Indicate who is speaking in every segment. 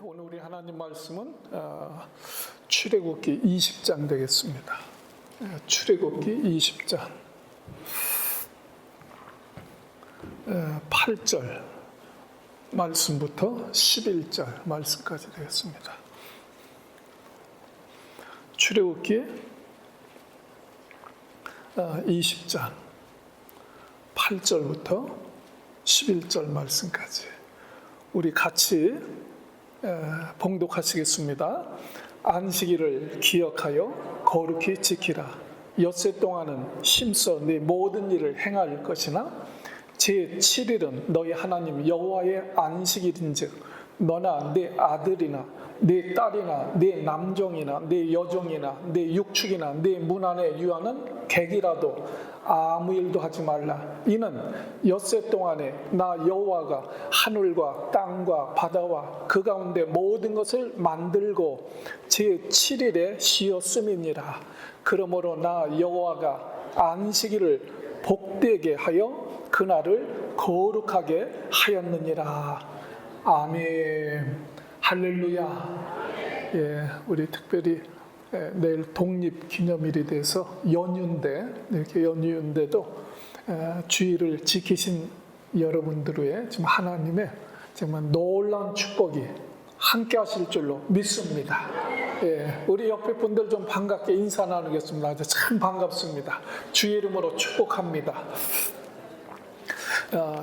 Speaker 1: 오늘 우리 하나님 말씀은 출애굽기 20장 되겠습니다. 출애굽기 20장 8절 말씀부터 11절 말씀까지 되겠습니다. 출애굽기 20장 8절부터 11절 말씀까지 우리 같이 봉독하시겠습니다. 안식일을 기억하여 거룩히 지키라. 엿새 동안은 힘써 네 모든 일을 행할 것이나 제7일은 너희 하나님 여호와의 안식일인즉 너나 네 아들이나 네 딸이나 네 남종이나 네 여종이나 네 육축이나 네 문 안에 유하는 객이라도 아무 일도 하지 말라. 이는 엿새 동안에 나 여호와가 하늘과 땅과 바다와 그 가운데 모든 것을 만들고 제7일에 쉬었음이니라. 그러므로 나 여호와가 안식일을 복되게 하여 그날을 거룩하게 하였느니라. 아멘. 할렐루야. 우리 특별히 내일 독립기념일이 돼서 연휴인데 이렇게 연휴인데도 주일을 지키신 여러분들 의 지금 하나님의 정말 놀라운 축복이 함께 하실 줄로 믿습니다. 우리 옆에 분들 좀 반갑게 인사 나누겠습니다. 참 반갑습니다. 주의 이름으로 축복합니다.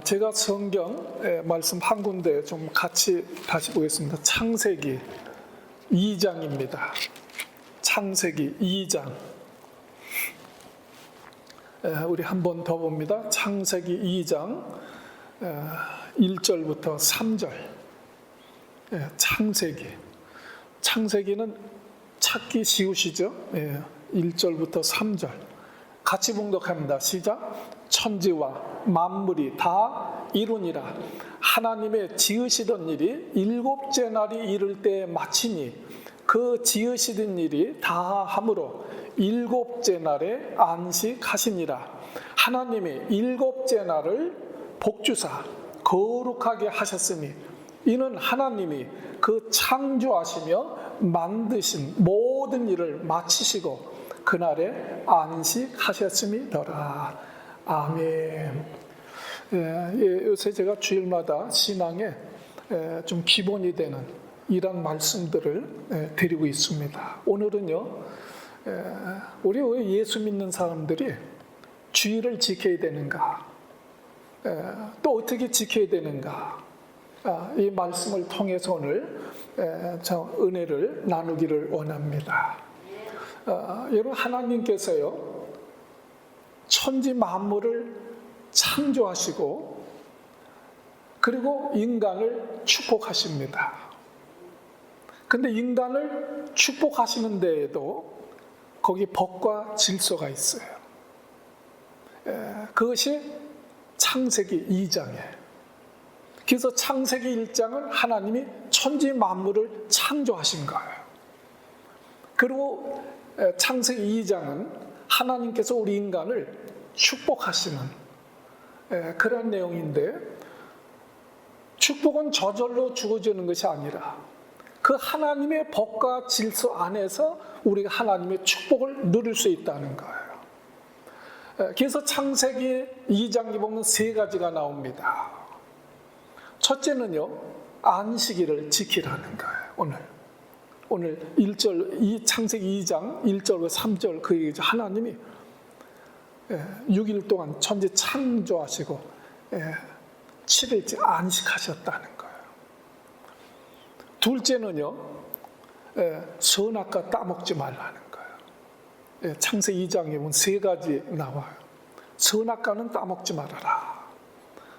Speaker 1: 제가 성경 말씀 한 군데 좀 같이 다시 보겠습니다. 창세기 2장입니다. 창세기 2장 우리 한 번 더 봅니다. 창세기 2장 1절부터 3절 창세기는 찾기 쉬우시죠? 1절부터 3절 같이 봉독합니다. 시작. 천지와 만물이 다 이루니라. 하나님의 지으시던 일이 일곱째 날이 이를 때에 마치니 그 지으시던 일이 다 함으로 일곱째 날에 안식하시니라. 하나님이 일곱째 날을 복주사 거룩하게 하셨으니 이는 하나님이 그 창조하시며 만드신 모든 일을 마치시고 그날에 안식하셨음이더라. 아멘. 요새 제가 주일마다 신앙에 좀 기본이 되는 이런 말씀들을 드리고 있습니다. 오늘은요, 우리 왜 예수 믿는 사람들이 주일을 지켜야 되는가, 또 어떻게 지켜야 되는가, 이 말씀을 통해서 오늘 저 은혜를 나누기를 원합니다. 여러분, 하나님께서요 천지 만물을 창조하시고 그리고 인간을 축복하십니다. 근데 인간을 축복하시는 데에도 거기 법과 질서가 있어요. 그것이 창세기 2장이에요. 그래서 창세기 1장은 하나님이 천지 만물을 창조하신 거예요. 그리고 창세기 2장은 하나님께서 우리 인간을 축복하시는 그런 내용인데, 축복은 저절로 주어지는 것이 아니라 그 하나님의 법과 질서 안에서 우리가 하나님의 축복을 누릴 수 있다는 거예요. 그래서 창세기 2장에 보면 세 가지가 나옵니다. 첫째는요, 안식일을 지키라는 거예요. 오늘 1절, 이 창세기 2장 1절과 3절 그 얘기죠. 하나님이 6일 동안 천지 창조하시고 7일째 안식하셨다는 거예요. 둘째는요, 선악과 따먹지 말라는 거예요. 창세기 2장에 보면 세 가지 나와요. 선악과는 따먹지 말아라.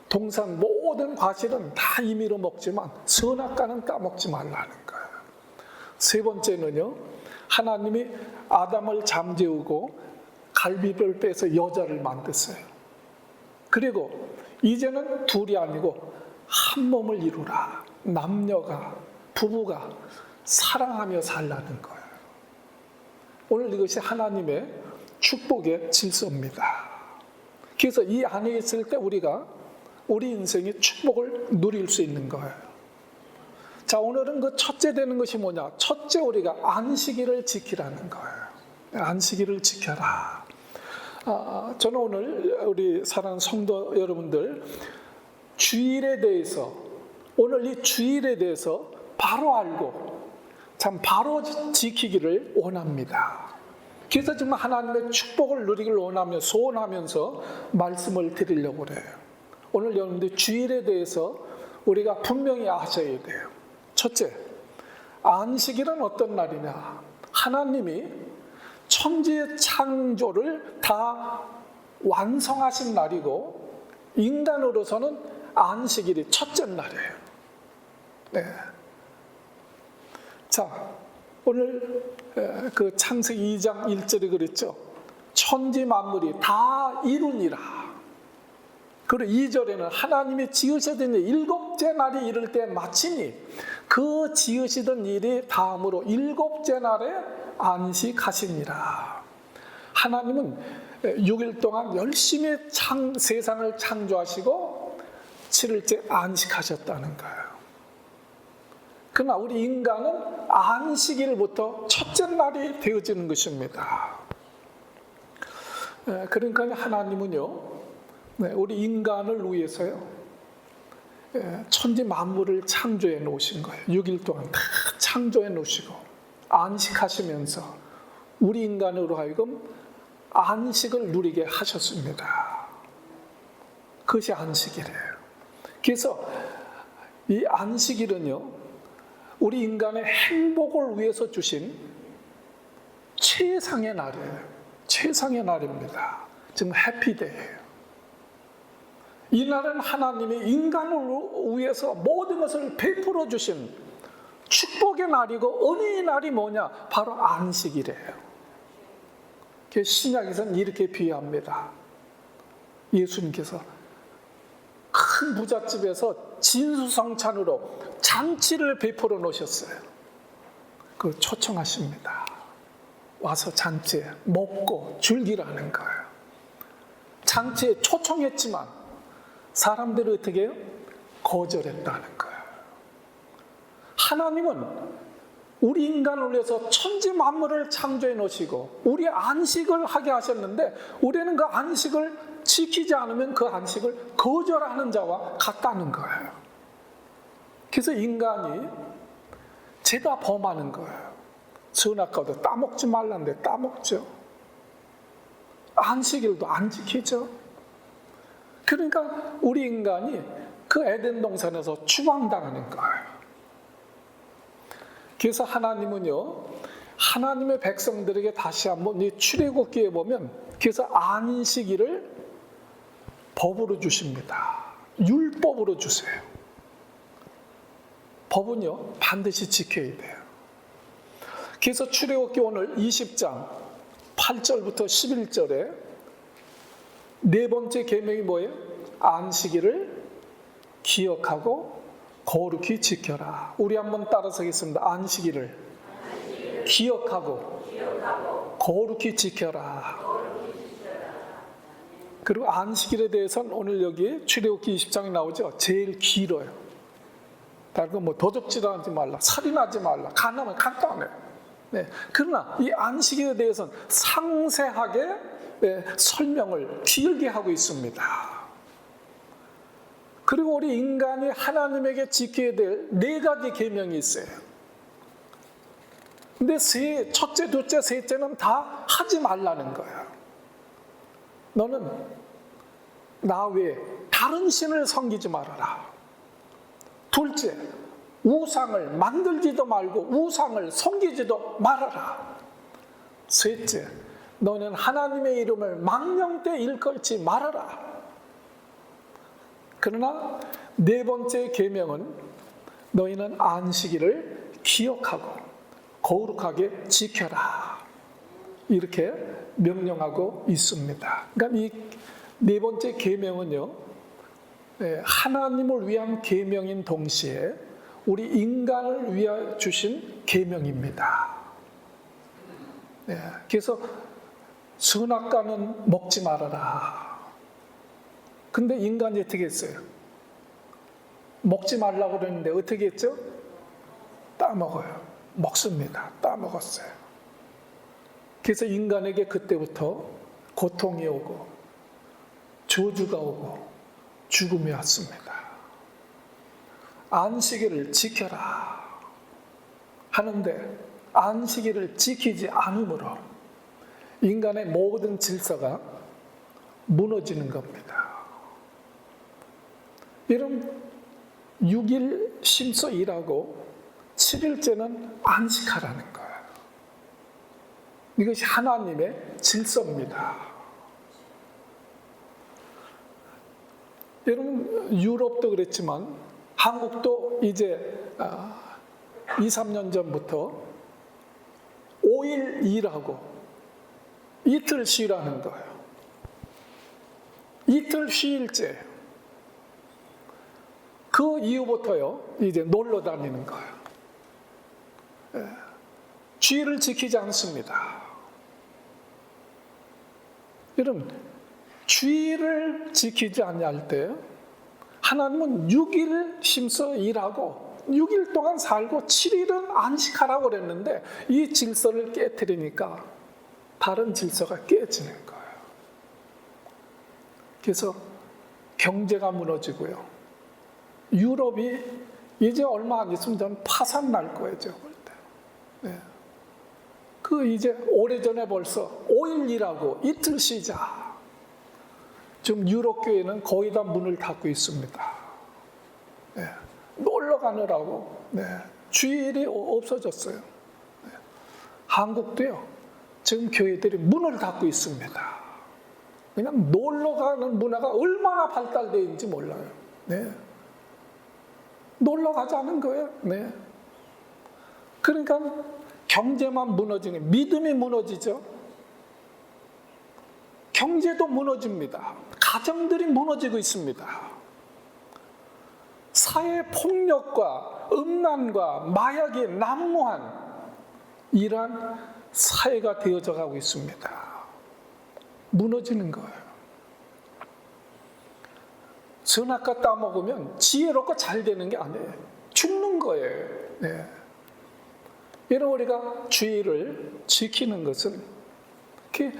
Speaker 1: 동산 모든 과실은 다 임의로 먹지만 선악과는 따먹지 말라는 거예요. 세 번째는요, 하나님이 아담을 잠재우고 갈비를 빼서 여자를 만드세요. 그리고 이제는 둘이 아니고 한 몸을 이루라. 남녀가, 부부가 사랑하며 살라는 거예요. 오늘 이것이 하나님의 축복의 질서입니다. 그래서 이 안에 있을 때 우리가 우리 인생의 축복을 누릴 수 있는 거예요. 자, 오늘은 그 첫째 되는 것이 뭐냐? 첫째, 우리가 안식일을 지키라는 거예요. 안식일을 지켜라. 저는 오늘 우리 사랑하는 성도 여러분들, 주일에 대해서, 오늘 이 주일에 대해서 바로 알고 참 바로 지키기를 원합니다. 그래서 정말 하나님의 축복을 누리기를 원하며 소원하면서 말씀을 드리려고 그래요. 오늘 여러분들 주일에 대해서 우리가 분명히 아셔야 돼요. 첫째, 안식일은 어떤 날이냐? 하나님이 천지의 창조를 다 완성하신 날이고 인간으로서는 안식일이 첫째 날이에요. 네. 자, 오늘 그 창세기 2장 1절에 그랬죠. 천지 만물이 다 이루니라. 그리고 2절에는 하나님이 지으시던 일곱째 날이 이를 때 마치니 그 지으시던 일이 다음으로 일곱째 날에 안식하시니라. 하나님은 6일 동안 열심히 세상을 창조하시고 7일째 안식하셨다는 거예요. 그러나 우리 인간은 안식일부터 첫째 날이 되어지는 것입니다. 그러니까 하나님은요, 우리 인간을 위해서요, 천지 만물을 창조해 놓으신 거예요. 6일 동안 다 창조해 놓으시고 안식하시면서 우리 인간으로 하여금 안식을 누리게 하셨습니다. 그것이 안식일이에요. 그래서 이 안식일은요, 우리 인간의 행복을 위해서 주신 최상의 날이에요. 최상의 날입니다. 지금 해피데이예요. 이 날은 하나님이 인간을 위해서 모든 것을 베풀어 주신 축복의 날이고 은혜의 날이 뭐냐? 바로 안식일이에요. 신약에서는 이렇게 비유합니다. 예수님께서 큰 부잣집에서 진수성찬으로 잔치를 베풀어 놓으셨어요. 그 초청하십니다. 와서 잔치에 먹고 즐기라는 거예요. 잔치에 초청했지만 사람들이 어떻게 해요? 거절했다는 거예요. 하나님은 우리 인간을 위해서 천지 만물을 창조해 놓으시고 우리 안식을 하게 하셨는데 우리는 그 안식을 지키지 않으면 그 안식을 거절하는 자와 같다는 거예요. 그래서 인간이 죄다 범하는 거예요. 선악과도 따먹지 말라는데 따먹죠. 안식일도 안 지키죠. 그러니까 우리 인간이 그 에덴 동산에서 추방당하는 거예요. 그래서 하나님은요, 하나님의 백성들에게 다시 한번 이 출애굽기에 보면 그래서 안식일을 법으로 주십니다. 율법으로 주세요. 법은요, 반드시 지켜야 돼요. 그래서 출애굽기 오늘 20장 8절부터 11절에 네 번째 계명이 뭐예요? 안식일을 기억하고 거룩히 지켜라. 우리 한번 따라서 하겠습니다. 안식일을 기억하고 거룩히 지켜라. 그리고 안식일에 대해서는 오늘 여기 출애굽기 20장에 나오죠. 제일 길어요. 다른 뭐 도적질하지 말라, 살인하지 말라, 간하면 간단해요. 네. 그러나 이 안식일에 대해서는 상세하게 설명을 길게 하고 있습니다. 그리고 우리 인간이 하나님에게 지켜야 될 네 가지 계명이 있어요. 근데 첫째, 둘째, 셋째는 다 하지 말라는 거예요. 너는 나 외에 다른 신을 섬기지 말아라. 둘째, 우상을 만들지도 말고 우상을 섬기지도 말아라. 셋째, 너는 하나님의 이름을 망령되이 일컬지 말아라. 그러나 네 번째 계명은 너희는 안식일을 기억하고 거룩하게 지켜라. 이렇게 명령하고 있습니다. 그러니까 이 네 번째 계명은요, 하나님을 위한 계명인 동시에 우리 인간을 위해 주신 계명입니다. 그래서 선악과는 먹지 말아라. 근데 인간이 어떻게 했어요? 먹지 말라고 그랬는데 어떻게 했죠? 따먹어요. 먹습니다. 따먹었어요. 그래서 인간에게 그때부터 고통이 오고 저주가 오고 죽음이 왔습니다. 안식일을 지켜라 하는데 안식일을 지키지 않으므로 인간의 모든 질서가 무너지는 겁니다. 여러분, 6일 심서 일하고 7일째는 안식하라는 거예요. 이것이 하나님의 질서입니다. 여러분, 유럽도 그랬지만 한국도 이제 2, 3년 전부터 5일 일하고 이틀 쉬라는 거예요. 이틀 쉬일째. 그 이후부터요, 이제 놀러 다니는 거예요. 주의를 지키지 않습니다. 여러분, 주의를 지키지 않을 때 하나님은 6일 심서 일하고 6일 동안 살고 7일은 안식하라고 그랬는데 이 질서를 깨뜨리니까 다른 질서가 깨지는 거예요. 그래서 경제가 무너지고요. 유럽이 이제 얼마 안 있으면 저는 파산 날 거예요, 제가 볼 때. 네. 그 이제 오래전에 벌써 5일 일하고 이틀 쉬자. 지금 유럽 교회는 거의 다 문을 닫고 있습니다. 네. 놀러 가느라고 주일이 없어졌어요. 네. 한국도요. 지금 교회들이 문을 닫고 있습니다. 그냥 놀러 가는 문화가 얼마나 발달되어 있는지 몰라요. 네. 놀러 가자는 거예요. 네. 그러니까 경제만 무너지는, 믿음이 무너지죠. 경제도 무너집니다. 가정들이 무너지고 있습니다. 사회 폭력과 음란과 마약이 난무한 이러한 사회가 되어져 가고 있습니다. 무너지는 거예요. 선악과 따먹으면 지혜롭고 잘 되는 게 아니에요. 죽는 거예요. 네. 여러분, 우리가 주의를 지키는 것은 그게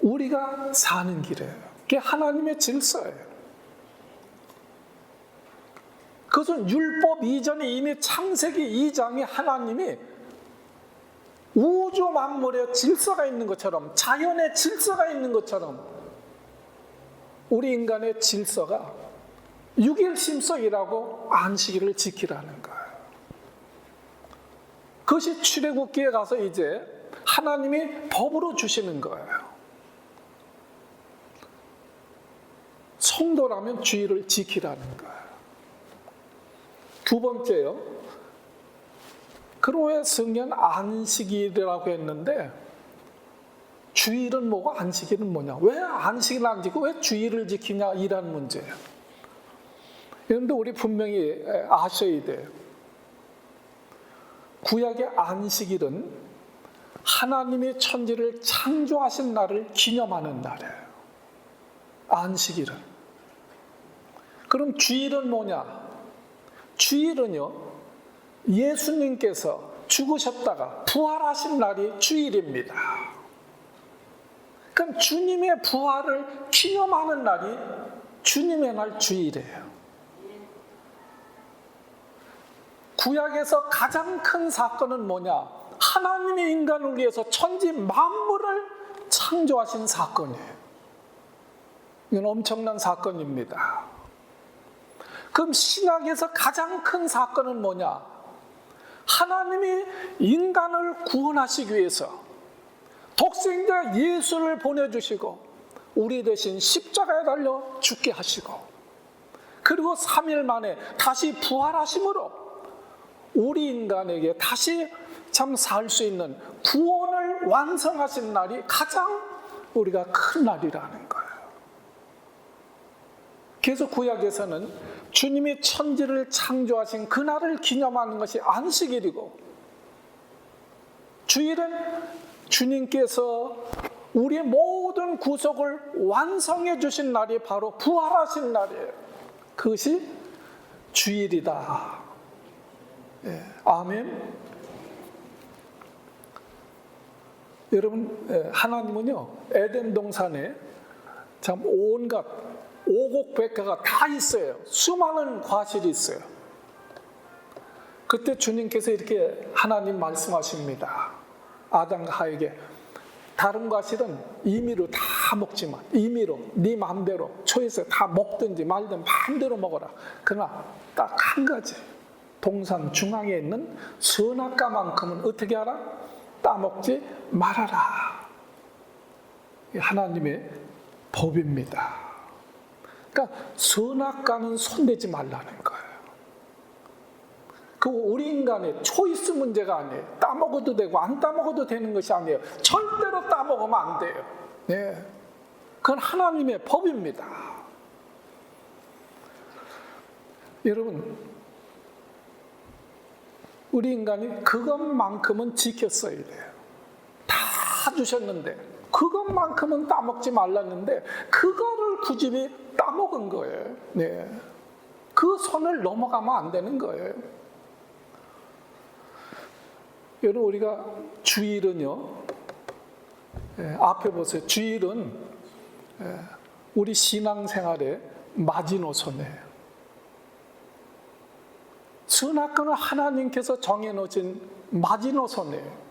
Speaker 1: 우리가 사는 길이에요. 그게 하나님의 질서예요. 그것은 율법 이전에 이미 창세기 2장에 하나님이 우주 만물에 질서가 있는 것처럼, 자연의 질서가 있는 것처럼 우리 인간의 질서가 6일 심서일하고 안식일을 지키라는 거예요. 그것이 출애굽기에 가서 이제 하나님이 법으로 주시는 거예요. 성도라면 주의를 지키라는 거예요. 두 번째요. 그럼 왜 성경 안식일이라고 했는데 주일은 뭐고 안식일은 뭐냐? 왜 안식일을 안 지키고 왜 주일을 지키냐? 이란 문제예요. 그런데 우리 분명히 아셔야 돼요. 구약의 안식일은 하나님이 천지를 창조하신 날을 기념하는 날이에요. 안식일은. 그럼 주일은 뭐냐? 주일은요, 예수님께서 죽으셨다가 부활하신 날이 주일입니다. 그럼 주님의 부활을 기념하는 날이 주님의 날 주일이에요. 구약에서 가장 큰 사건은 뭐냐? 하나님이 인간을 위해서 천지 만물을 창조하신 사건이에요. 이건 엄청난 사건입니다. 그럼 신약에서 가장 큰 사건은 뭐냐? 하나님이 인간을 구원하시기 위해서 독생자 예수를 보내주시고 우리 대신 십자가에 달려 죽게 하시고 그리고 3일 만에 다시 부활하심으로 우리 인간에게 다시 참 살 수 있는 구원을 완성하신 날이 가장 우리가 큰 날이라는 거예요. 그래서 구약에서는 주님이 천지를 창조하신 그날을 기념하는 것이 안식일이고 주일은 주님께서 우리의 모든 구속을 완성해 주신 날이 바로 부활하신 날이에요. 그것이 주일이다. 아멘. 여러분, 하나님은요, 에덴 동산에 참 온갖 오곡백과가 다 있어요. 수많은 과실이 있어요. 그때 주님께서 이렇게 하나님 말씀하십니다. 아담과 하에게 다른 과실은 임의로 다 먹지만, 임의로 네 마음대로 초에서 다 먹든지 말든 마음대로 먹어라. 그러나 딱 한 가지, 동산 중앙에 있는 선악과만큼은 어떻게 하라? 따먹지 말아라. 하나님의 법입니다. 그러니까 선악과는 손대지 말라는 거예요. 그 우리 인간의 초이스 문제가 아니에요. 따먹어도 되고 안 따먹어도 되는 것이 아니에요. 절대로 따먹으면 안 돼요. 네. 그건 하나님의 법입니다. 여러분, 우리 인간이 그것만큼은 지켰어야 돼요. 다 주셨는데 그것만큼은 따먹지 말랐는데 그거를 굳이 따먹은 거예요. 네. 그 선을 넘어가면 안 되는 거예요. 여러분, 우리가 주일은요, 앞에 보세요. 주일은 우리 신앙생활의 마지노선이에요. 선악과는 하나님께서 정해놓으신 마지노선이에요.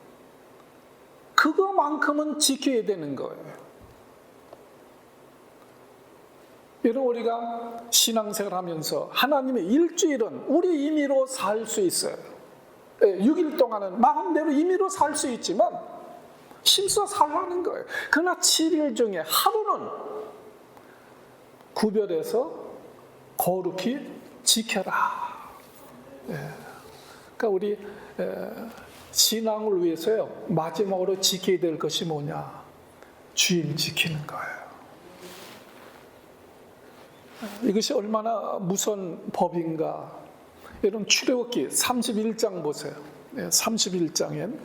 Speaker 1: 그거만큼은 지켜야 되는 거예요. 여러분, 우리가 신앙생활 하면서 하나님의 일주일은 우리 임의로 살 수 있어요. 6일 동안은 마음대로 임의로 살 수 있지만 힘써 살라는 거예요. 그러나 7일 중에 하루는 구별해서 거룩히 지켜라. 그러니까 우리 신앙을 위해서요, 마지막으로 지켜야 될 것이 뭐냐? 주일 지키는 거예요. 이것이 얼마나 무서운 법인가. 여러분, 출애굽기 31장 보세요. 31장엔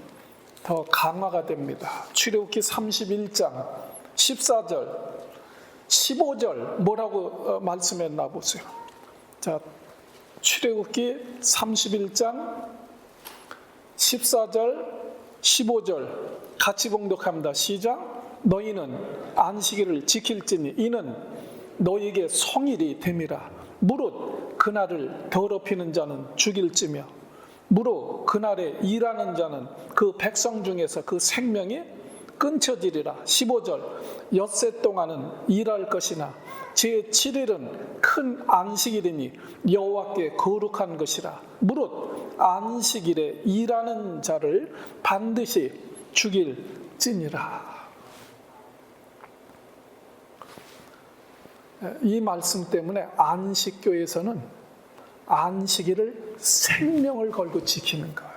Speaker 1: 더 강화가 됩니다. 출애굽기 31장 14절 15절 뭐라고 말씀했나 보세요. 자, 출애굽기 31장 14절 15절 같이 봉독합니다. 시작. 너희는 안식일을 지킬지니 이는 너희에게 성일이 됨이라. 무릇 그날을 더럽히는 자는 죽일지며 무릇 그날에 일하는 자는 그 백성 중에서 그 생명이 끊쳐지리라. 15절 엿새 동안은 일할 것이나 제7일은 큰 안식일이니 여호와께 거룩한 것이라. 무릇 안식일에 일하는 자를 반드시 죽일지니라. 이 말씀 때문에 안식교에서는 안식일을 생명을 걸고 지키는 거예요.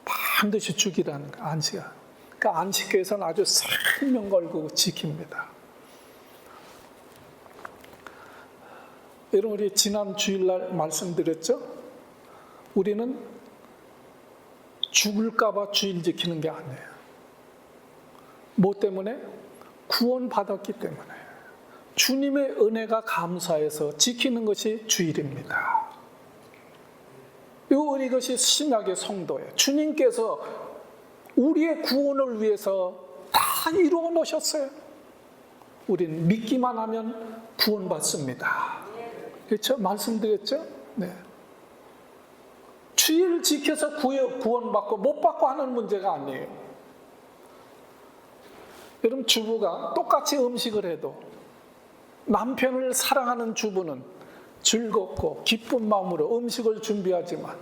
Speaker 1: 반드시 죽이라는 거예요. 안식일. 그러니까 안식교에서는 아주 생명 걸고 지킵니다. 여러분, 우리 지난 주일날 말씀드렸죠? 우리는 죽을까봐 주일 지키는 게 아니에요. 뭐 때문에? 구원받았기 때문에. 주님의 은혜가 감사해서 지키는 것이 주일입니다. 이것이 신약의 성도예요. 주님께서 우리의 구원을 위해서 다 이루어 놓으셨어요. 우린 믿기만 하면 구원받습니다. 그렇죠? 말씀드렸죠? 네. 주일 지켜서 구원받고 못 받고 하는 문제가 아니에요. 여러분, 주부가 똑같이 음식을 해도 남편을 사랑하는 주부는 즐겁고 기쁜 마음으로 음식을 준비하지만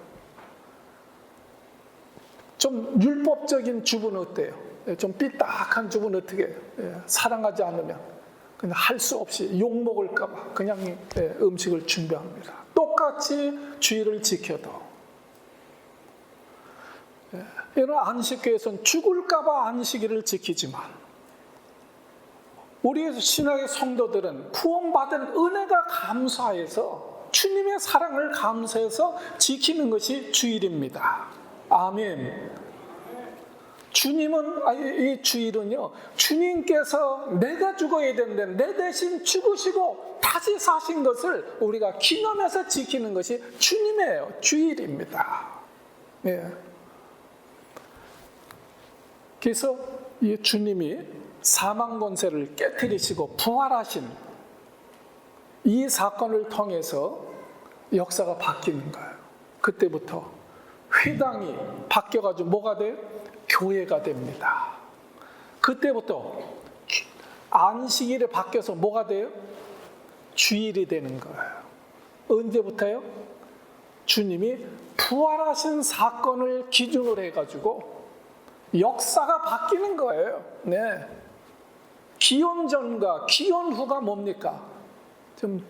Speaker 1: 좀 율법적인 주부는 어때요? 좀 삐딱한 주부는 어떻게 해요? 사랑하지 않으면 그냥 할 수 없이 욕먹을까 봐 그냥 음식을 준비합니다. 똑같이 주일을 지켜도 이런 안식교에서는 죽을까 봐 안식일을 지키지만 우리 신학의 성도들은 구원받은 은혜가 감사해서 주님의 사랑을 감사해서 지키는 것이 주일입니다. 아멘. 주님은, 이 주일은요, 주님께서 내가 죽어야 되는데 내 대신 죽으시고 다시 사신 것을 우리가 기념해서 지키는 것이 주님의 주일입니다. 예. 그래서 이 주님이 사망 권세를 깨뜨리시고 부활하신 이 사건을 통해서 역사가 바뀌는 거예요. 그때부터 회당이 바뀌어가지고 뭐가 돼요? 교회가 됩니다. 그때부터 안식일에 바뀌어서 뭐가 돼요? 주일이 되는 거예요. 언제부터요? 주님이 부활하신 사건을 기준으로 해가지고 역사가 바뀌는 거예요. 네. 기원 전과 기원 후가 뭡니까? 지금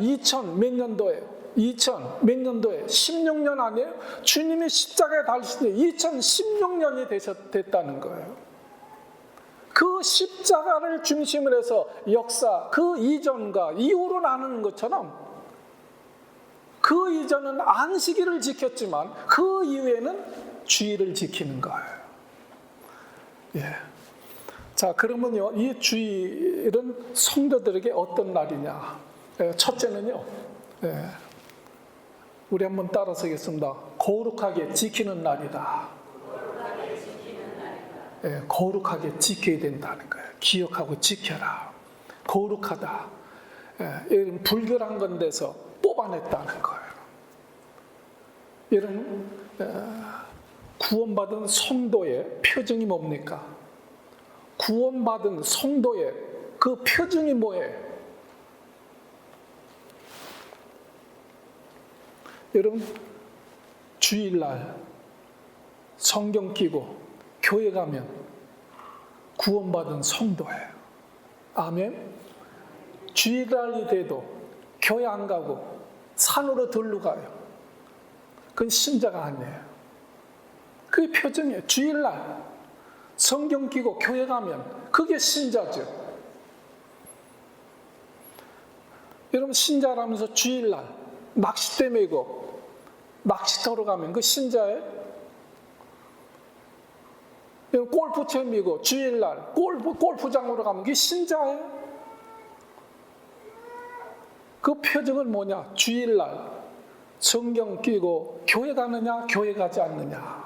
Speaker 1: 2000 몇 년도예요? 2000 몇 년도에 16년 아니에요? 주님이 십자가에 달리신 지 2016년이 됐다는 거예요. 그 십자가를 중심으로 해서 역사, 그 이전과 이후로 나누는 것처럼 그 이전은 안식일을 지켰지만 그 이후에는 주일을 지키는 거예요. 예. 자, 그러면요, 이 주일은 성도들에게 어떤 날이냐? 첫째는요, 우리 한번 따라서겠습니다. 거룩하게 지키는 날이다. 거룩하게 지켜야 된다는 거예요. 기억하고 지켜라. 거룩하다. 이런 불결한 건 데서 뽑아냈다는 거예요. 이런 구원받은 성도의 표징이 뭡니까? 구원받은 성도의 그 표징이 뭐예요? 여러분, 주일날 성경 끼고 교회 가면 구원받은 성도예요. 아멘. 주일날이 돼도 교회 안 가고 산으로 들러 가요. 그건 신자가 아니에요. 그게 표정이에요. 주일날 성경 끼고 교회 가면 그게 신자죠. 여러분, 신자라면서 주일날 낚싯대 메고 낚시터로 가면 그 신자예요? 골프 채미고 주일날 골프장으로 가면 그게 신자예요? 그 표정은 뭐냐? 주일날 성경 끼고 교회 가느냐, 교회 가지 않느냐.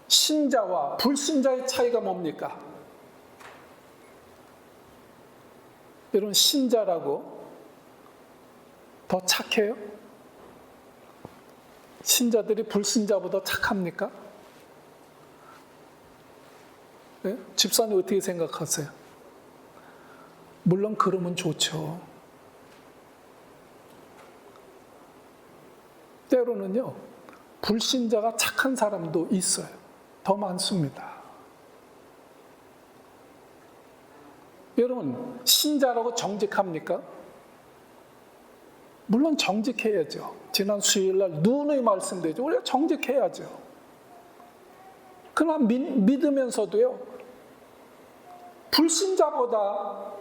Speaker 1: 신자와 불신자의 차이가 뭡니까? 여러분, 신자라고 더 착해요? 신자들이 불신자보다 착합니까? 네? 집사님 어떻게 생각하세요? 물론 그러면 좋죠. 때로는요, 불신자가 착한 사람도 있어요. 더 많습니다. 여러분, 신자라고 정직합니까? 물론 정직해야죠. 지난 수요일날 누누이 말씀드리죠. 우리가 정직해야죠. 그러나 믿으면서도요, 불신자보다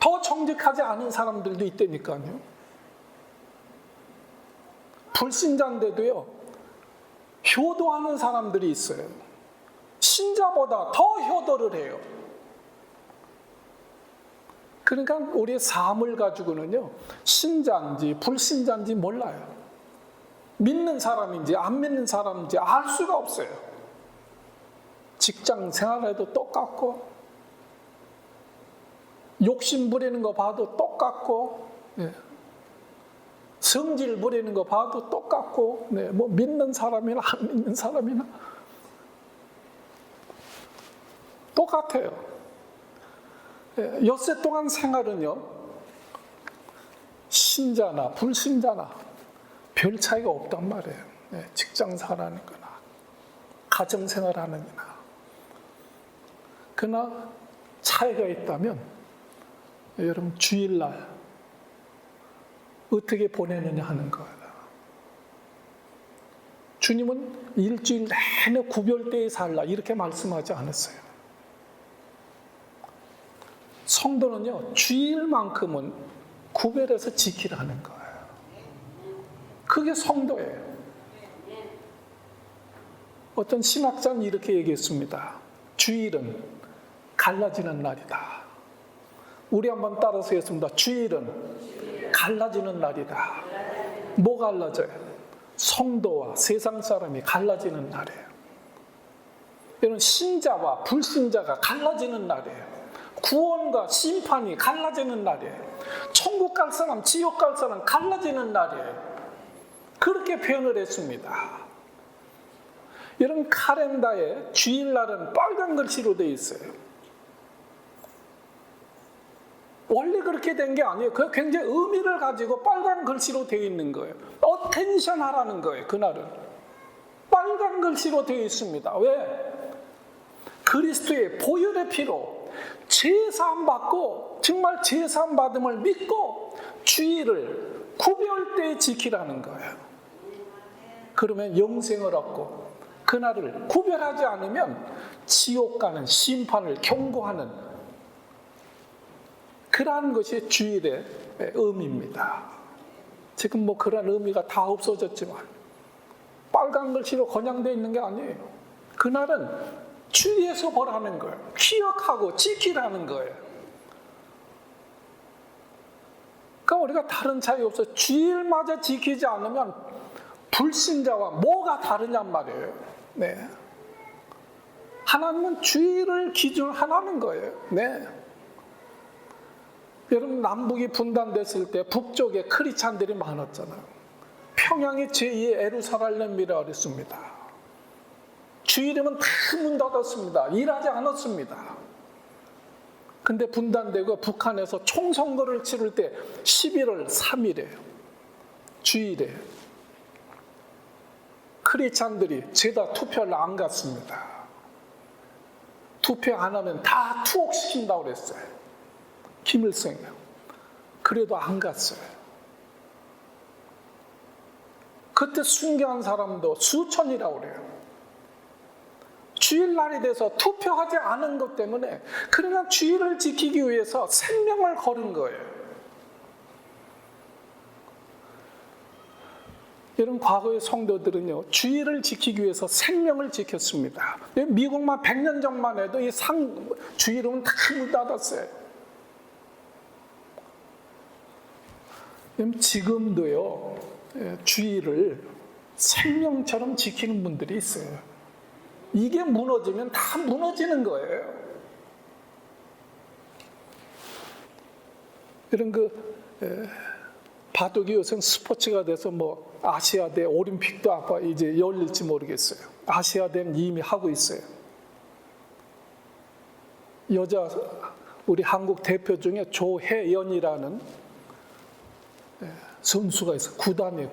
Speaker 1: 더 정직하지 않은 사람들도 있다니까요. 불신자인데도요, 효도하는 사람들이 있어요. 신자보다 더 효도를 해요. 그러니까 우리의 삶을 가지고는요, 신자인지 불신자인지 몰라요. 믿는 사람인지 안 믿는 사람인지 알 수가 없어요. 직장 생활에도 똑같고, 욕심 부리는 거 봐도 똑같고, 성질 부리는 거 봐도 똑같고, 뭐 믿는 사람이나 안 믿는 사람이나 똑같아요. 엿새 동안 생활은요, 신자나 불신자나 별 차이가 없단 말이에요. 직장 생활하는 거나 가정 생활하는 거나. 그러나 차이가 있다면, 여러분, 주일날 어떻게 보내느냐 하는 거예요. 주님은 일주일 내내 구별되어 살라 이렇게 말씀하지 않았어요. 성도는요, 주일만큼은 구별해서 지키라는 거예요. 그게 성도예요. 어떤 신학자는 이렇게 얘기했습니다. 주일은 갈라지는 날이다. 우리 한번 따라서 하겠습니다. 주일은 갈라지는 날이다. 뭐 갈라져요? 성도와 세상 사람이 갈라지는 날이에요. 이런 신자와 불신자가 갈라지는 날이에요. 구원과 심판이 갈라지는 날이에요. 천국 갈 사람, 지옥 갈 사람 갈라지는 날이에요. 그렇게 표현을 했습니다. 이런 카렌다에 주일날은 빨간 글씨로 되어 있어요. 원래 그렇게 된 게 아니에요. 그 굉장히 의미를 가지고 빨간 글씨로 되어 있는 거예요. 어텐션 하라는 거예요. 그날은 빨간 글씨로 되어 있습니다. 왜? 그리스도의 보혈의 피로 제사함 받고 정말 제사함 받음을 믿고 주일을 구별되이 지키라는 거예요. 그러면 영생을 얻고 그날을 구별하지 않으면 지옥 가는 심판을 경고하는 그러한 것이 주일의 의미입니다. 지금 뭐 그런 의미가 다 없어졌지만 빨간 글씨로 권양되어 있는 게 아니에요. 그날은 주의해서 보라는 거예요. 기억하고 지키라는 거예요. 그러니까 우리가 다른 차이 없어요. 주일마저 지키지 않으면 불신자와 뭐가 다르냔 말이에요. 네. 하나님은 주일을 기준으로 하라는 거예요. 네. 여러분 남북이 분단됐을 때 북쪽에 크리스찬들이 많았잖아요. 평양이 제2의 예루살렘이라 그랬습니다. 주일이면 다 문 닫았습니다. 일하지 않았습니다. 근데 분단되고 북한에서 총선거를 치를 때 11월 3일이에요. 주일이에요. 크리스찬들이 죄다 투표를 안 갔습니다. 투표 안 하면 다 투옥시킨다고 그랬어요. 김일성이요. 그래도 안 갔어요. 그때 순교한 사람도 수천이라고 그래요. 주일날이 돼서 투표하지 않은 것 때문에 그러나 주일을 지키기 위해서 생명을 걸은 거예요. 이런 과거의 성도들은요, 주일을 지키기 위해서 생명을 지켰습니다. 미국만 100년 전만 해도 이 주일은 다 문 닫았어요. 지금도요, 주일을 생명처럼 지키는 분들이 있어요. 이게 무너지면 다 무너지는 거예요. 이런 바둑이 요새 스포츠가 돼서 뭐 아시아대 올림픽도 아마 이제 열릴지 모르겠어요. 아시아대는 이미 하고 있어요. 여자 우리 한국 대표 중에 조혜연이라는 선수가 있어요. 구단이에요.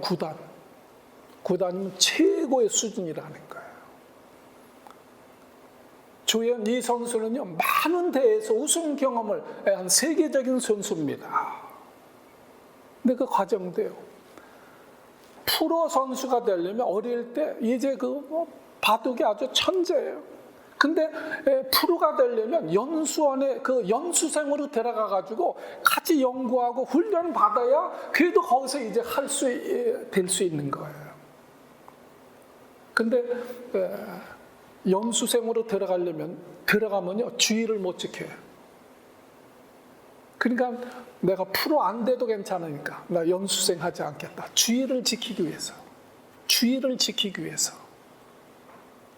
Speaker 1: 구단이면 최고의 수준이라는 거예요. 조혜연 이 선수는요, 많은 대회에서 우승 경험을 한 세계적인 선수입니다. 근데 그 과정도요, 프로 선수가 되려면 어릴 때 이제 바둑이 아주 천재예요. 근데 프로가 되려면 연수원에 연수생으로 들어가 가지고 같이 연구하고 훈련 받아야 그래도 거기서 이제 될 수 있는 거예요. 근데 연수생으로 들어가면요 주의를 못 지켜요. 그러니까 내가 프로 안 돼도 괜찮으니까 나 연수생 하지 않겠다. 주의를 지키기 위해서.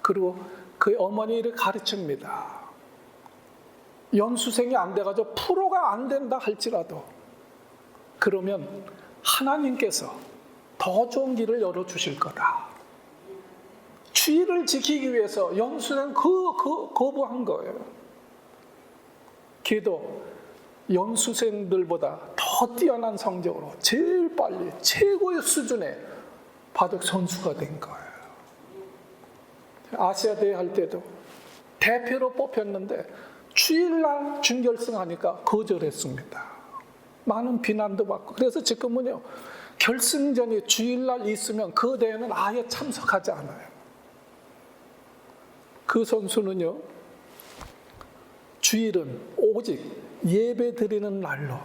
Speaker 1: 그리고 그 어머니를 가르칩니다. 연수생이 안 돼가지고 프로가 안 된다 할지라도 그러면 하나님께서 더 좋은 길을 열어주실 거다. 주의를 지키기 위해서 연수생 거부한 거예요. 걔도 연수생들보다 더 뛰어난 성적으로 제일 빨리 최고의 수준의 바둑 선수가 된 거예요. 아시아대회 할 때도 대표로 뽑혔는데 주일날 준결승 하니까 거절했습니다. 많은 비난도 받고. 그래서 지금은요, 결승전이 주일날 있으면 그 대회는 아예 참석하지 않아요. 그 선수는요, 주일은 오직 예배 드리는 날로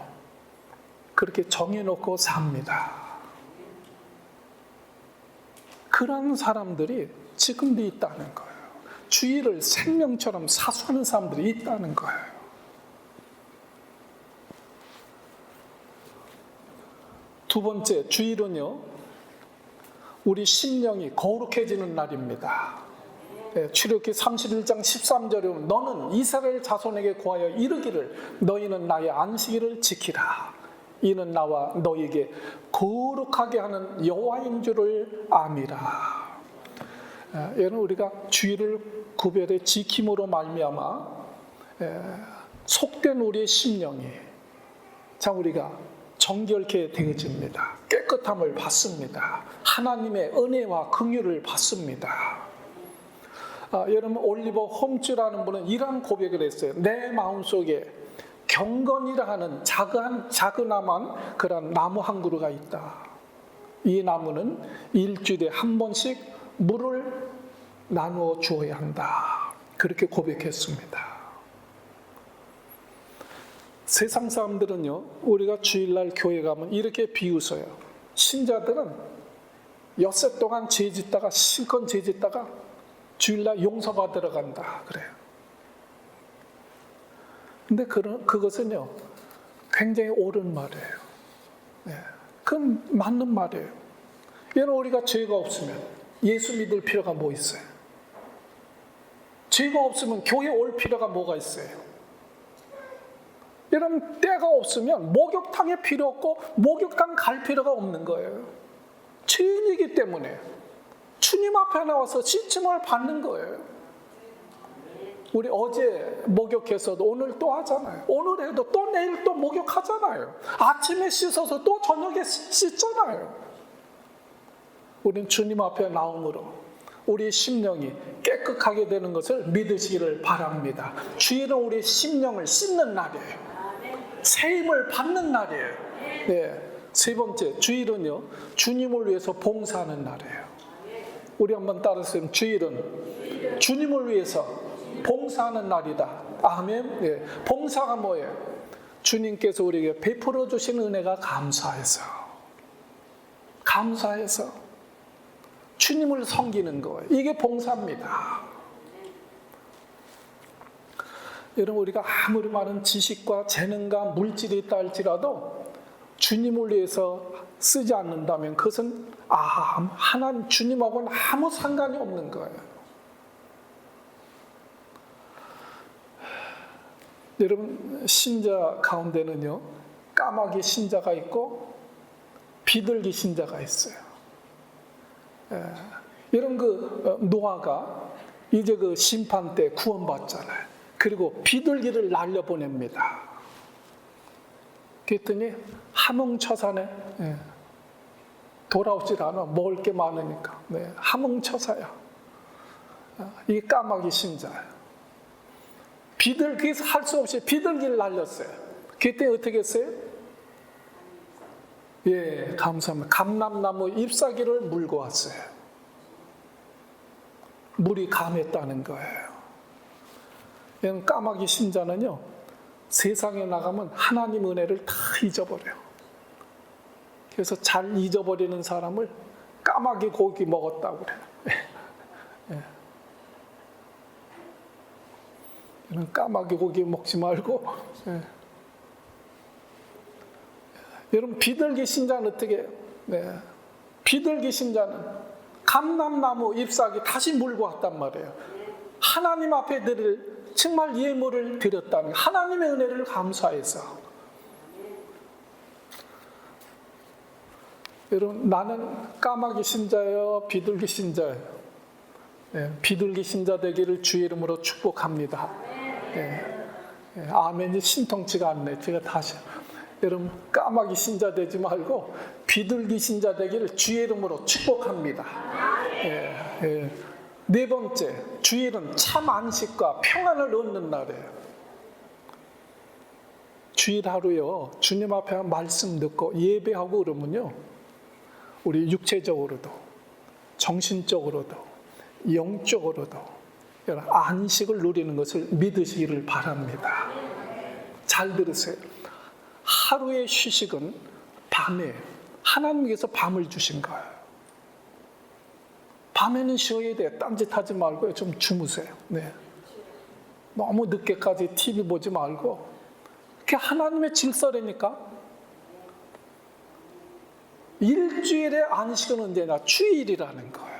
Speaker 1: 그렇게 정해놓고 삽니다. 그런 사람들이 지금도 있다는 거예요. 주일을 생명처럼 사수하는 사람들이 있다는 거예요. 두 번째, 주일은요, 우리 심령이 거룩해지는 날입니다. 출애굽기 31장 13절에 보면 너는 이스라엘 자손에게 고하여 이르기를 너희는 나의 안식일을 지키라. 이는 나와 너희에게 거룩하게 하는 여호와인 줄을 암이라. 여러분, 우리가 주일을 구별해 지킴으로 말미암아 속된 우리의 심령이 우리가 정결케 되어집니다. 깨끗함을 받습니다. 하나님의 은혜와 긍휼을 받습니다. 여러분, 올리버 홈즈라는 분은 이러한 고백을 했어요. 내 마음속에 경건이라 하는 작은함한 그런 나무 한 그루가 있다. 이 나무는 일주일에 한 번씩 물을 나누어 주어야 한다. 그렇게 고백했습니다. 세상 사람들은요, 우리가 주일날 교회 가면 이렇게 비웃어요. 신자들은 엿새 동안 죄 짓다가 실컷 죄 짓다가 주일날 용서받으러 간다 그래요. 근데 그것은요, 굉장히 옳은 말이에요. 그건 맞는 말이에요. 여러분, 우리가 죄가 없으면 예수 믿을 필요가 뭐 있어요? 죄가 없으면 교회 올 필요가 뭐가 있어요? 여러분, 때가 없으면 목욕탕에 필요 없고 목욕탕 갈 필요가 없는 거예요. 죄인이기 때문에 주님 앞에 나와서 씻음을 받는 거예요. 우리 어제 목욕해서도 오늘 또 하잖아요. 오늘 해도 또 내일 또 목욕하잖아요. 아침에 씻어서 또 저녁에 씻잖아요. 우리는 주님 앞에 나옴으로 우리의 심령이 깨끗하게 되는 것을 믿으시기를 바랍니다. 주일은 우리의 심령을 씻는 날이에요. 세임을 받는 날이에요. 세 번째, 주일은요, 주님을 위해서 봉사하는 날이에요. 우리 한번 따라서 주일은 주님을 위해서 봉사하는 날이다. 아멘. 봉사가 뭐예요? 주님께서 우리에게 베풀어 주신 은혜가 감사해서 주님을 섬기는 거예요. 이게 봉사입니다. 여러분, 우리가 아무리 많은 지식과 재능과 물질이 있다 할지라도 주님을 위해서 쓰지 않는다면 그것은 하나님 주님하고는 아무 상관이 없는 거예요. 여러분, 신자 가운데는요, 까마귀 신자가 있고 비둘기 신자가 있어요. 이런 노아가 이제 심판 때 구원받잖아요. 그리고 비둘기를 날려보냅니다. 그랬더니 함흥처사네. 돌아오질 않아. 먹을 게 많으니까. 함흥처사야. 이게 까마귀 신자예요. 비둘기에서 할 수 없이 비둘기를 날렸어요. 그때 어떻게 했어요? 감사합니다. 감람나무 잎사귀를 물고 왔어요. 물이 감했다는 거예요. 까마귀 신자는요, 세상에 나가면 하나님 은혜를 다 잊어버려요. 그래서 잘 잊어버리는 사람을 까마귀 고기 먹었다고 그래요. 이런 까마귀 고기 먹지 말고. 여러분, 비둘기 신자는 어떻게 해요? 비둘기 신자는 감람나무 잎사귀 다시 물고 왔단 말이에요. 하나님 앞에 드릴 정말 예물을 드렸다는, 하나님의 은혜를 감사해서. 여러분, 나는 까마귀 신자예요, 비둘기 신자예요? 비둘기 신자 되기를 주의 이름으로 축복합니다. 아멘이 신통치가 않네. 제가 다시, 여러분, 까마귀 신자 되지 말고 비둘기 신자 되기를 주의 이름으로 축복합니다. 네 번째, 주일은 참 안식과 평안을 얻는 날이에요. 주일 하루요, 주님 앞에 말씀 듣고 예배하고 그러면요, 우리 육체적으로도 정신적으로도 영적으로도 안식을 누리는 것을 믿으시기를 바랍니다. 잘 들으세요. 하루의 휴식은 밤에 하나님께서 밤을 주신 거예요. 밤에는 쉬어야 돼. 딴짓하지 말고요. 좀 주무세요. 네. 너무 늦게까지 TV 보지 말고. 그게 하나님의 질서라니까. 일주일의 안식은 언제냐? 주일이라는 거예요.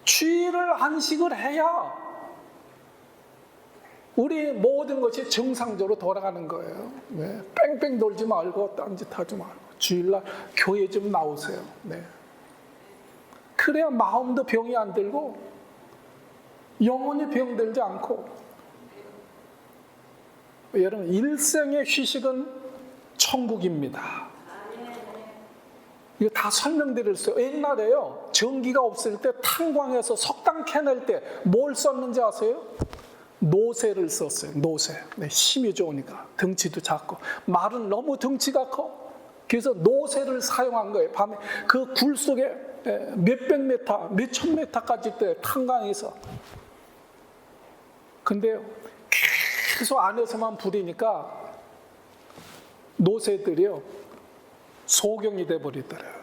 Speaker 1: 주일을 안식을 해야 우리 모든 것이 정상적으로 돌아가는 거예요. 네. 뺑뺑 돌지 말고 딴짓하지 말고 주일날 교회 좀 나오세요. 네. 그래야 마음도 병이 안 들고 영혼이 병들지 않고. 여러분, 일생의 휴식은 천국입니다. 이거 다 설명드렸어요. 옛날에요, 전기가 없을 때 탄광에서 석탄 캐낼 때 뭘 썼는지 아세요? 노새를 썼어요. 노새. 네, 힘이 좋으니까. 덩치도 작고. 말은 너무 덩치가 커. 그래서 노새를 사용한 거예요. 밤에 그 굴 속에 몇백 메타, 몇천 메타까지 때 탄광에서. 근데 계속 안에서만 부리니까 노새들이요, 소경이 돼버리더래요.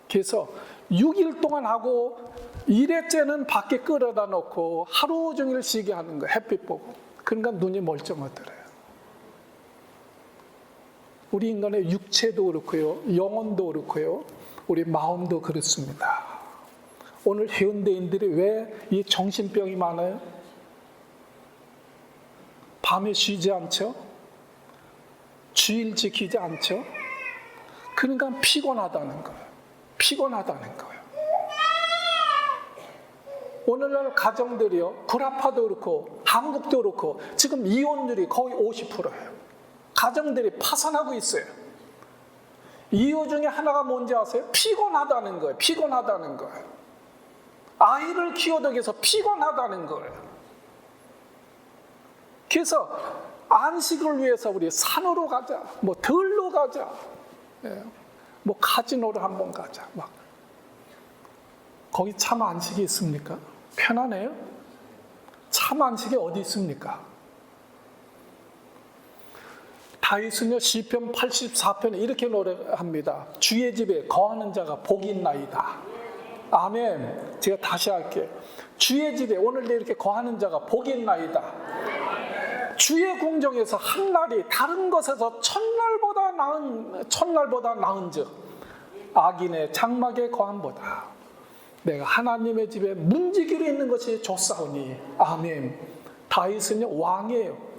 Speaker 1: 그래서 6일 동안 하고 1회째는 밖에 끌어다 놓고 하루 종일 쉬게 하는 거예요. 햇빛 보고. 그러니까 눈이 멀쩡하더래요. 우리 인간의 육체도 그렇고요, 영혼도 그렇고요, 우리 마음도 그렇습니다. 오늘 현대인들이 왜 이 정신병이 많아요? 밤에 쉬지 않죠? 주일 지키지 않죠? 그러니까 피곤하다는 거예요. 피곤하다는 거예요. 오늘날 가정들이요, 구라파도 그렇고 한국도 그렇고 지금 이혼율이 거의 50%예요. 가정들이 파산하고 있어요. 이유 중에 하나가 뭔지 아세요? 피곤하다는 거예요. 피곤하다는 거예요. 아이를 키우기 위해서 피곤하다는 거예요. 그래서 안식을 위해서 우리 산으로 가자, 뭐 들로 가자, 뭐 카지노를 한번 가자, 막. 거기 참 안식이 있습니까? 편하네요? 참 안식이 어디 있습니까? 다윗은요, 시편 84편에 이렇게 노래합니다. 주의 집에 거하는 자가 복이 있나이다. 아멘. 제가 다시 할게요. 주의 집에 오늘 이렇게 거하는 자가 복이 있나이다. 주의 궁정에서 한 날이 다른 것에서 천날보다 나은즉 악인의 장막에 거함보다 내가 하나님의 집에 문지기로 있는 것이 좋사오니. 아멘. 다윗은요, 왕이에요.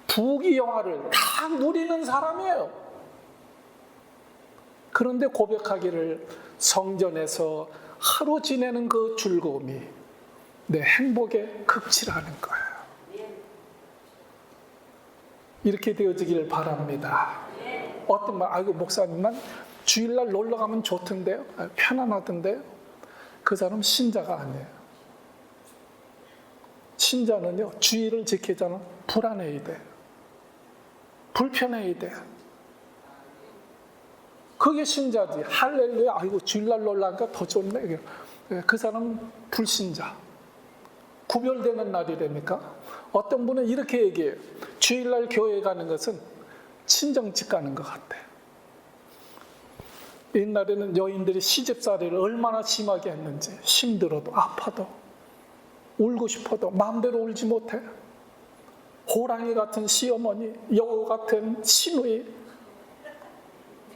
Speaker 1: 부귀 영화를 다 누리는 사람이에요. 그런데 고백하기를 성전에서 하루 지내는 그 즐거움이 내 행복의 극치라는 거예요. 이렇게 되어지기를 바랍니다. 어떤 말, 아이고 목사님만 주일날 놀러 가면 좋던데요, 편안하던데요. 그 사람 신자가 아니에요. 신자는요, 주일을 지키자면 불안해야 돼요. 불편해야 돼요. 그게 신자지. 할렐루야, 아이고 주일날 놀러 가니까 더 좋네. 그 사람은 불신자. 구별되는 날이랍니까? 어떤 분은 이렇게 얘기해요. 주일날 교회에 가는 것은 친정집 가는 것 같아요. 옛날에는 여인들이 시집살이를 얼마나 심하게 했는지, 힘들어도 아파도 울고 싶어도 마음대로 울지 못해. 호랑이 같은 시어머니, 여우 같은 시누이.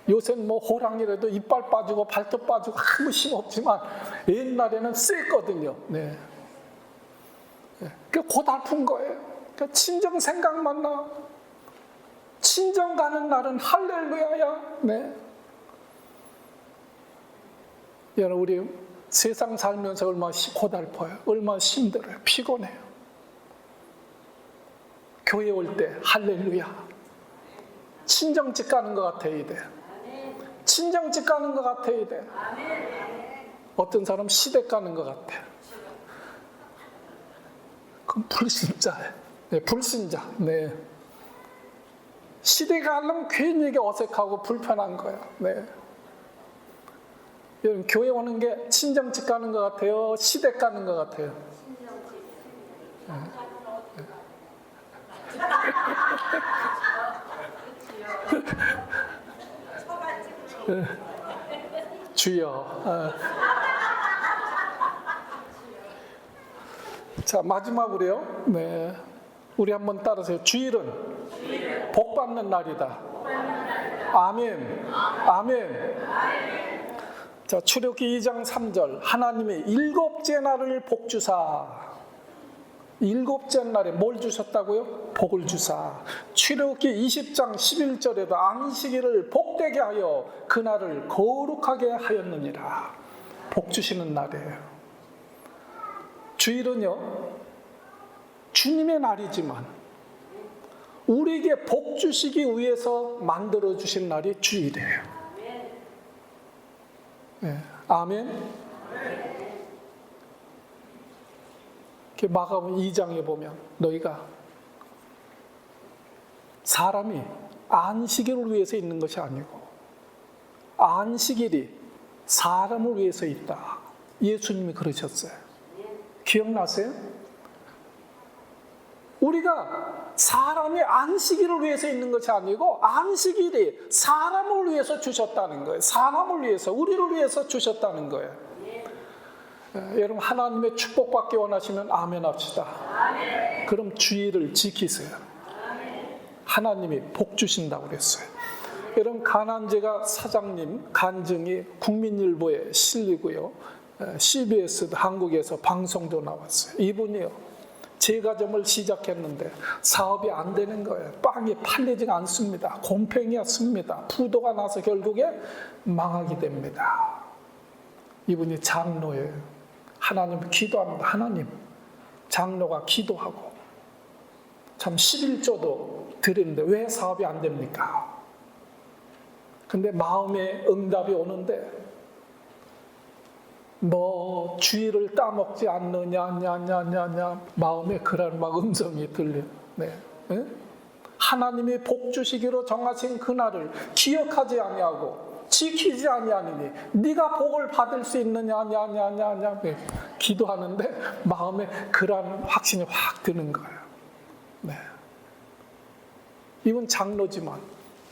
Speaker 1: 요새는 뭐 호랑이라도 이빨 빠지고 발톱 빠지고 아무 힘 없지만 옛날에는 셌거든요. 네. 그 고달픈 거예요. 그러니까 친정 생각만 나. 친정 가는 날은 할렐루야야. 네. 여러분, 우리 세상 살면서 얼마나 고달퍼요. 얼마나 힘들어요. 피곤해요. 교회 올 때 할렐루야. 친정집 가는 것 같아야 돼. 친정집 가는 것 같아야 돼. 어떤 사람 시댁 가는 것 같아. 그건 불신자예요. 네, 불신자. 네. 시댁 가려면 괜히 이게 어색하고 불편한 거예요. 네. 여러분, 교회 오는 게 친정집 가는 것 같아요? 시댁 가는 것 같아요? 네. 주여. 자, 마지막으로요. 네, 우리 한번 따라서요. 주일은 복 받는 날이다. 아멘. 아멘. 자, 출애굽기 2장 3절. 하나님이 일곱째 날을 복 주사. 일곱째 날에 뭘 주셨다고요? 복을 주사. 출애굽기 20장 11절에도 안식일을 복되게 하여 그날을 거룩하게 하였느니라. 복 주시는 날이에요. 주일은요, 주님의 날이지만 우리에게 복 주시기 위해서 만들어 주신 날이 주일이에요. 네. 아멘. 마가복음 2장에 보면 너희가 사람이 안식일을 위해서 있는 것이 아니고 안식일이 사람을 위해서 있다. 예수님이 그러셨어요. 기억나세요? 우리가 사람이 안식일을 위해서 있는 것이 아니고 안식일이 사람을 위해서 주셨다는 거예요. 사람을 위해서, 우리를 위해서 주셨다는 거예요. 여러분, 하나님의 축복받기 원하시면 아멘 합시다. 아멘. 그럼 주일을 지키세요. 아멘. 하나님이 복 주신다고 그랬어요. 여러분, 가난제가 사장님 간증이 국민일보에 실리고요, CBS 한국에서 방송도 나왔어요. 이분이요, 제과점을 시작했는데 사업이 안 되는 거예요. 빵이 팔리지가 않습니다. 곰팡이였습니다. 부도가 나서 결국에 망하게 됩니다. 이분이 장로예요. 하나님 기도합니다. 하나님, 장로가 기도하고 참 11조도 드리는데 왜 사업이 안 됩니까? 근데 마음에 응답이 오는데 뭐 주일을 따먹지 않느냐 마음에 그런 막 음성이 들려요. 네. 네? 하나님이 복 주시기로 정하신 그날을 기억하지 아니하고 지키지 아니하느니 네가 복을 받을 수 있느냐 기도하는데 마음에 그런 확신이 확 드는 거예요. 네. 이분 장로지만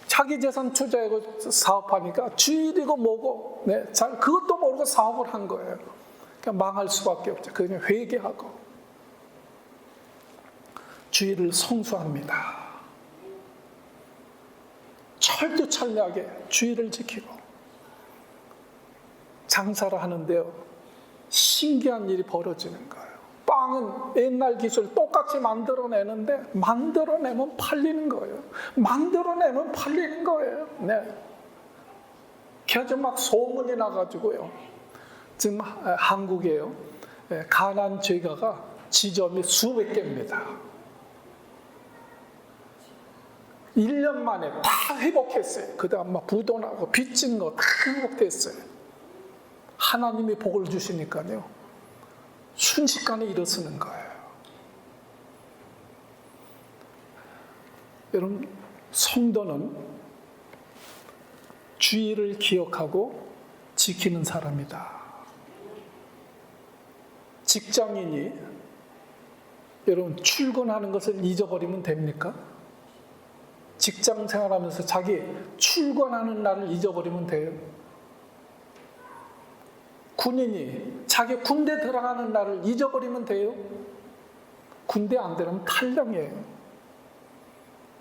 Speaker 1: 자기 재산 투자하고 사업하니까 주일이고 뭐고, 네, 잘 그것도 모르고 사업을 한 거예요. 그냥 망할 수밖에 없죠. 그냥 회개하고 주일을 성수합니다. 철두철미하게 주일을 지키고 장사를 하는데요, 신기한 일이 벌어지는 거예요. 빵은 옛날 기술 똑같이 만들어내는데 만들어내면 팔리는 거예요. 만들어내면 팔리는 거예요. 네. 그래서 막 소문이 나가지고요, 지금 한국에요, 가난 제과가 지점이 수백 개입니다. 1년 만에 다 회복했어요. 그 다음 막 부도 나고 빚진 거 다 회복됐어요. 하나님이 복을 주시니까요, 순식간에 일어서는 거예요. 여러분, 성도는 주일을 기억하고 지키는 사람이다. 직장인이 여러분 출근하는 것을 잊어버리면 됩니까? 직장 생활하면서 자기 출근하는 날을 잊어버리면 돼요. 군인이 자기 군대 들어가는 날을 잊어버리면 돼요. 군대 안 들어가면 탈령이에요.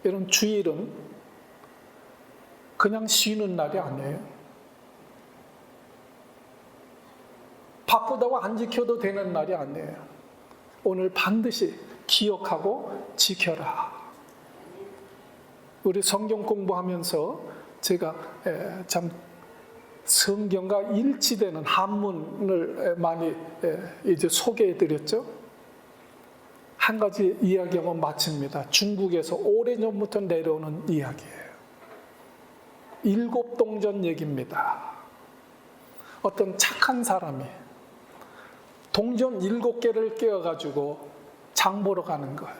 Speaker 1: 여러분, 주일은 그냥 쉬는 날이 아니에요. 바쁘다고 안 지켜도 되는 날이 아니에요. 오늘 반드시 기억하고 지켜라. 우리 성경 공부하면서 제가 참 성경과 일치되는 한문을 많이 이제 소개해 드렸죠. 한 가지 이야기하면 마칩니다. 중국에서 오래전부터 내려오는 이야기예요. 일곱동전 얘기입니다. 어떤 착한 사람이 동전 7개를 깨어가지고 장 보러 가는 거예요.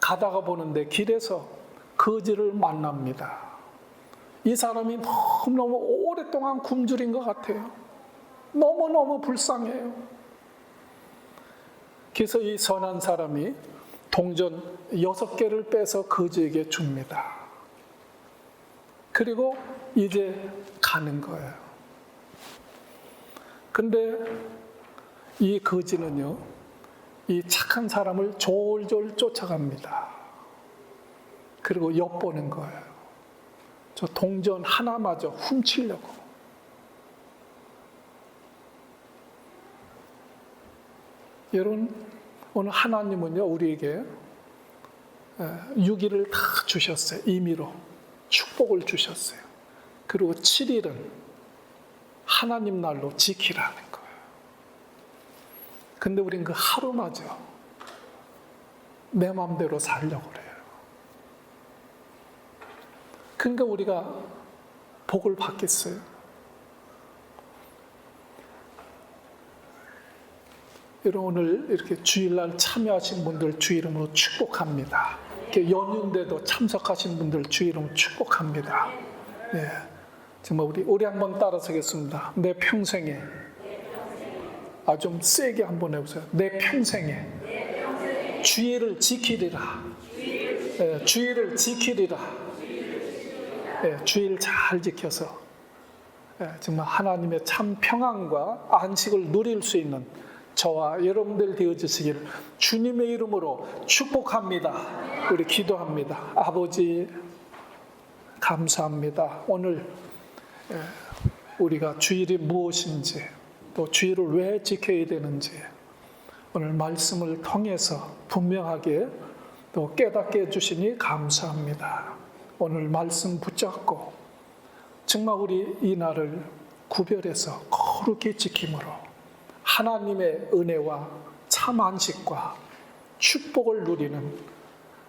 Speaker 1: 가다가 보는데 길에서 거지를 만납니다. 이 사람이 너무너무 오랫동안 굶주린 것 같아요. 너무너무 불쌍해요. 그래서 이 선한 사람이 동전 6개를 빼서 거지에게 줍니다. 그리고 이제 가는 거예요. 근데 이 거지는요, 이 착한 사람을 졸졸 쫓아갑니다. 그리고 엿보는 거예요. 저 동전 하나마저 훔치려고. 여러분, 오늘 하나님은요, 우리에게 유기를 다 주셨어요. 임의로 축복을 주셨어요. 그리고 7일은 하나님 날로 지키라는 거예요. 근데 우린 그 하루마저 내 마음대로 살려고 그래요. 그러니까 우리가 복을 받겠어요. 여러분, 오늘 이렇게 주일날 참여하신 분들 주 이름으로 축복합니다. 이렇게 연휴인데도 참석하신 분들 주 이름으로 축복합니다. 네, 정말 우리 한번 따라서겠습니다. 내 평생에, 좀 세게 한번 해보세요. 내 평생에 주일을 지키리라. 네, 주일을 지키리라. 네, 주일 잘 지켜서 정말 하나님의 참 평안과 안식을 누릴 수 있는 저와 여러분들 되어주시기를 주님의 이름으로 축복합니다. 우리 기도합니다. 아버지, 감사합니다. 오늘 우리가 주일이 무엇인지, 또 주일을 왜 지켜야 되는지 오늘 말씀을 통해서 분명하게 또 깨닫게 해주시니 감사합니다. 오늘 말씀 붙잡고 정말 우리 이 날을 구별해서 거룩히 지킴으로 하나님의 은혜와 참 안식과 축복을 누리는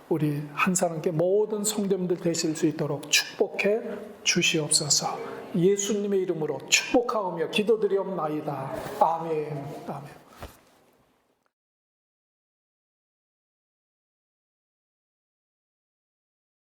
Speaker 1: 우리 한 사람께 모든 성도님들 되실 수 있도록 축복해 주시옵소서. 예수님의 이름으로 축복하오며 기도드리옵나이다. 아멘. 아멘.